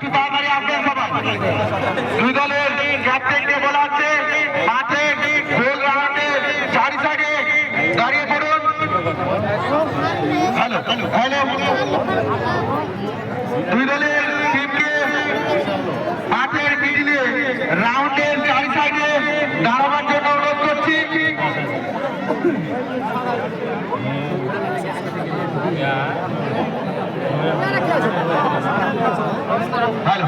একটু তাড়াতাড়ি আসবেন সবাই। দুই দলের ক্যাপ্টেনকে বলা হচ্ছে মাঠে গোল রাউন্ডের চারি সাইডে দাঁড়িয়ে পড়ুন। হ্যালো হ্যালো, দুই দলের টিমকে মাঠের মিডিলে রাউন্ডের চারি সাইডে দাঁড়াবার জন্য অনুরোধ করছি। হ্যালো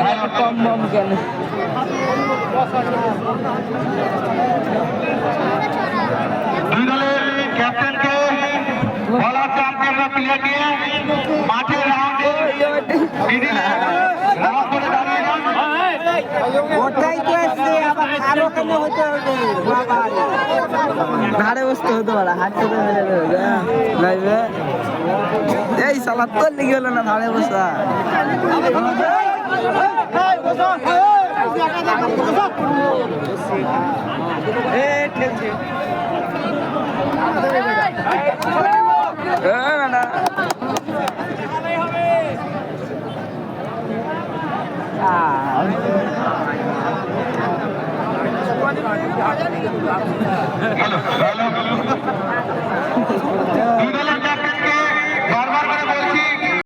হ্যালো, কম কম কেন দুই দলের ক্যাপ্টেনকে বলা হচ্ছে আপনারা প্লেয়ার নিয়ে মাঠের রাউন্ডে মিডিলে রাউন্ড করে দাঁড়িয়ে যান। ওটাই তো আসছে আবার আরো কেন হতে হবে বাবা ধারে বসতে হতো বলা হাঁটতে তো মেরে লাগবে এই সালা তোর লিখে হলো না ধারে বসা হ্যালো হ্যালো,